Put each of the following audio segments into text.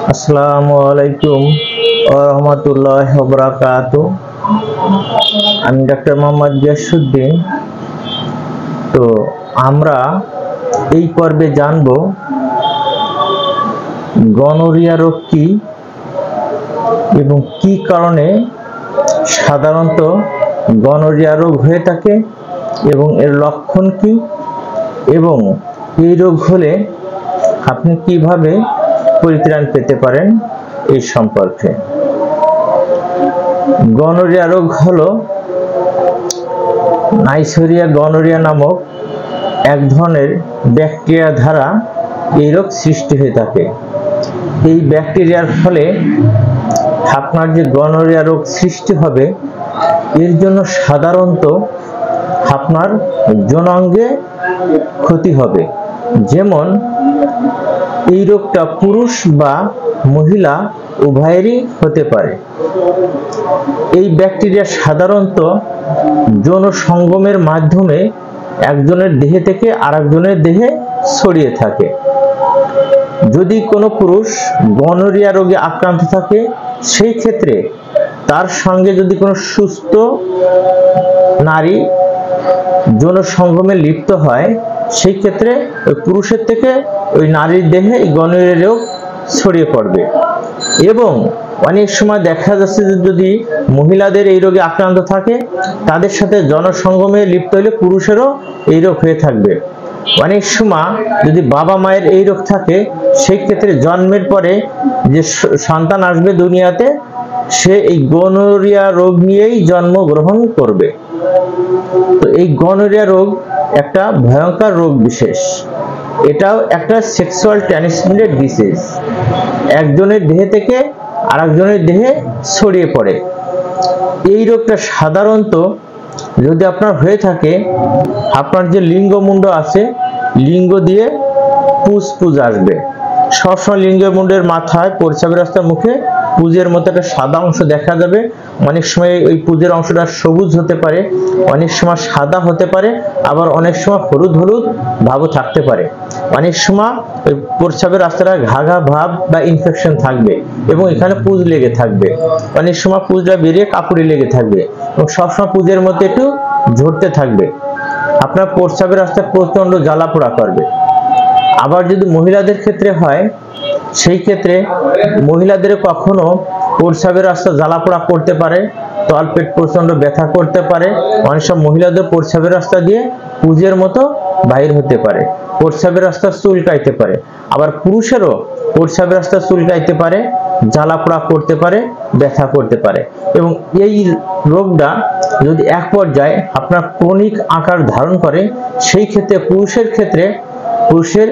আসসালামু আলাইকুম ওয়া রাহমাতুল্লাহি ওয়া বারাকাতুহু। আমি ডাক্তার মোহাম্মদ গিয়াসউদ্দিন। তো আমরা এই পর্বে জানব গনোরিয়া রোগ কি এবং কি কারণে সাধারণত গনোরিয়া রোগ হয়ে থাকে এবং এর লক্ষণ কি, এবং এই রোগ হলে আপনি কিভাবে পরিত্রাণ পেতে পারেন এই সম্পর্কে। গনোরিয়া রোগ হলো নাইসেরিয়া গনোরিয়া নামক এক ধরনের ব্যাকটেরিয়া দ্বারা এই রোগ সৃষ্টি হয়ে থাকে। এই ব্যাকটেরিয়ার ফলে আপনার যে গনোরিয়া রোগ সৃষ্টি হবে, এর জন্য সাধারণত আপনার যৌনাঙ্গে ক্ষতি হবে। যেমন এই রোগটা পুরুষ বা মহিলা উভয়েরই হতে পারে। এই ব্যাকটেরিয়া সাধারণত যৌন সঙ্গমের মাধ্যমে একজনের দেহে থেকে আরেকজনের দেহে ছড়িয়ে থাকে। যদি কোনো পুরুষ গনোরিয়া রোগে আক্রান্ত থাকে, সেই ক্ষেত্রে তার সঙ্গে যদি কোনো সুস্থ নারী যৌন সঙ্গমে লিপ্ত হয়, সেই ক্ষেত্রে ওই পুরুষের থেকে ওই নারীর দেহে এই গনোরিয়া রোগ ছড়িয়ে পড়বে। এবং অনেক সময় দেখা যাচ্ছে যে যদি মহিলাদের এই রোগে আক্রান্ত থাকে, তাদের সাথে জনসঙ্গমে লিপ্ত হলে পুরুষেরও এই রোগ হয়ে থাকবে। অনেক সময় যদি বাবা মায়ের এই রোগ থাকে, সেই ক্ষেত্রে জন্মের পরে যে সন্তান আসবে দুনিয়াতে, সে এই গনোরিয়া রোগ নিয়েই জন্মগ্রহণ করবে। তো এই গনোরিয়া রোগ একটা ভয়ঙ্কর রোগ বিশেষ। এটাও একটা সেক্সুয়াল ট্রান্সমিটেড ডিজিজ, একজনের দেহে থেকে আরেকজনের দেহে ছড়িয়ে পড়ে। এই রোগটা সাধারণত যদি আপনার হয়ে থাকে, আপনার যে লিঙ্গ মুন্ড আছে, লিঙ্গ দিয়ে পুজ আসবে। সবসময় লিঙ্গ মুন্ডের মাথায়, প্রস্রাবের রাস্তার মুখে পুজের মতো একটা সাদা অংশ দেখা যাবে। অনেক সময় ওই পুজের অংশটা সবুজ হতে পারে, অনেক সময় সাদা হতে পারে, আবার অনেক সময় হলুদ হলুদ ভাবও থাকতে পারে। অনেক সময় ওই প্রস্রাবের রাস্তাটা ঘা ঘা ভাব বা ইনফেকশন থাকবে এবং এখানে পুজ লেগে থাকবে। অনেক সময় পুজটা বেরিয়ে কাপড়ে লেগে থাকবে এবং সবসময় পুজের মধ্যে একটু ঝরতে থাকবে। আপনার প্রস্রাবের রাস্তায় প্রচন্ড জ্বালা পোড়া করবে। আবার যদি মহিলাদের ক্ষেত্রে হয়, সেই ক্ষেত্রে মহিলাদের কখনো প্রস্রাবের রাস্তা জ্বালা পোড়া করতে পারে, তলপেট প্রচন্ড ব্যথা করতে পারে। অনেক সব মহিলাদের প্রস্রাবের রাস্তা দিয়ে পুজের মতো বাহির হতে পারে, প্রস্রাবের রাস্তা চুলকাইতে পারে। আবার পুরুষেরও প্রস্রাবের রাস্তা চুলকাইতে পারে, জ্বালা পোড়া করতে পারে, ব্যথা করতে পারে। এবং এই রোগটা যদি এক পর্যায়ে আপনার ক্রনিক আকার ধারণ করে, সেই ক্ষেত্রে পুরুষের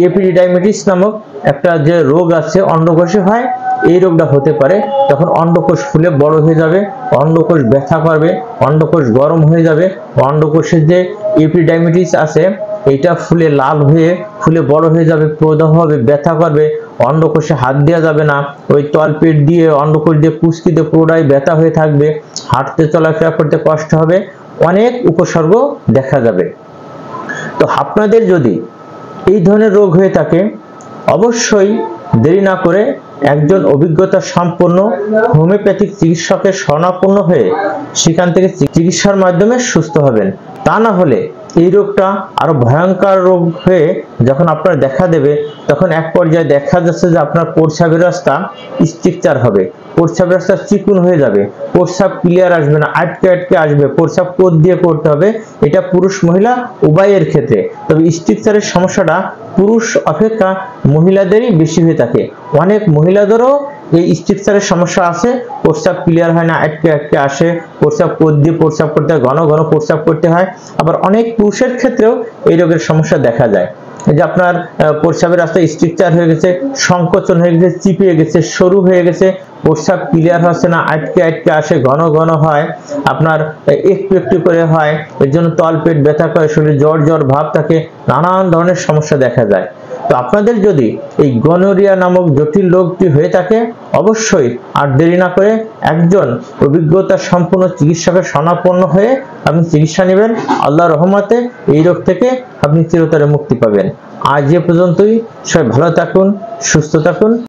এপিডিডাইমিটিস নামক একটা যে রোগ আছে, অন্ডকোষে হয়, এই রোগটা হতে পারে। তখন অন্ডকোষ ফুলে বড় হয়ে যাবে, অন্ডকোষ ব্যথা করবে, অন্ডকোষ গরম হয়ে যাবে। অন্ডকোষের যে এপিডিডাইমিটিস আছে, এইটা ফুলে লাল হয়ে ফুলে বড় হয়ে যাবে, প্রদাহ হবে, ব্যথা করবে। অন্ডকোষে হাত দেওয়া যাবে না, ওই তলপেট দিয়ে অন্ডকোষ দিয়ে পুষ্কিতে পুরোটাই ব্যথা হয়ে থাকবে, হাঁটতে চলাফেরা করতে কষ্ট হবে, অনেক উপসর্গ দেখা যাবে। তো আপনাদের যদি এই ধরনের রোগ হয়ে থাকে, অবশ্যই দেরি না করে একজন অভিজ্ঞতা সম্পন্ন হোমিওপ্যাথিক চিকিৎসকের শরণাপন্ন হয়ে সেখান থেকে চিকিৎসার মাধ্যমে সুস্থ হবেন। তা না হলে এই রোগটা আরো ভয়ঙ্কর রোগ হয়ে যখন আপনার দেখা দেবে, তখন এক পর্যায়ে দেখা যাচ্ছে যে আপনার প্রস্রাবের রাস্তা স্ট্রাকচার হবে, প্রস্রাবের রাস্তা চিকুন হয়ে যাবে, প্রস্রাব ক্লিয়ার আসবে না, আটকে আটকে আসবে, প্রস্রাব কোদ দিয়ে করতে হবে। এটা পুরুষ মহিলা উভয়ের ক্ষেত্রে। তবে স্ট্রাকচারের সমস্যাটা পুরুষ অপেক্ষা মহিলাদেরই বেশি হয়ে থাকে। অনেক মহিলাদেরও এই স্ট্রাকচারের সমস্যা আছে, প্রস্রাব ক্লিয়ার হয় না, আটকে আটকে আসে, প্রস্রাব কোদ দিয়ে প্রস্রাব করতে হয়, ঘন ঘন প্রস্রাব করতে হয়। আবার অনেক পুরুষের ক্ষেত্রেও এই রোগের সমস্যা দেখা যায়, যে আপনার প্রস্রাবের রাস্তায় স্ট্রাকচার হয়ে গেছে, সংকোচন হয়ে গেছে, চিপিয়ে গেছে, সরু হয়ে গেছে, প্রস্রাব ক্লিয়ার হচ্ছে না, আটকে আটকে আসে, ঘন ঘন হয়, আপনার একটু একটু করে হয়। এর জন্য তলপেট ব্যথা করে, শরীরে জ্বর জ্বর ভাব থাকে, নানান ধরনের সমস্যা দেখা যায়। তো আপনাদের যদি এই গনোরিয়া নামক জটিল রোগটি হয়ে থাকে, অবশ্যই আর দেরি না করে একজন অভিজ্ঞতা সম্পন্ন চিকিৎসকের শরণাপন্ন হয়ে আপনি চিকিৎসা নেবেন। আল্লাহর রহমতে এই রোগ থেকে আপনি চিরতরে মুক্তি পাবেন। আজ এ পর্যন্তই। সবাই ভালো থাকুন, সুস্থ থাকুন।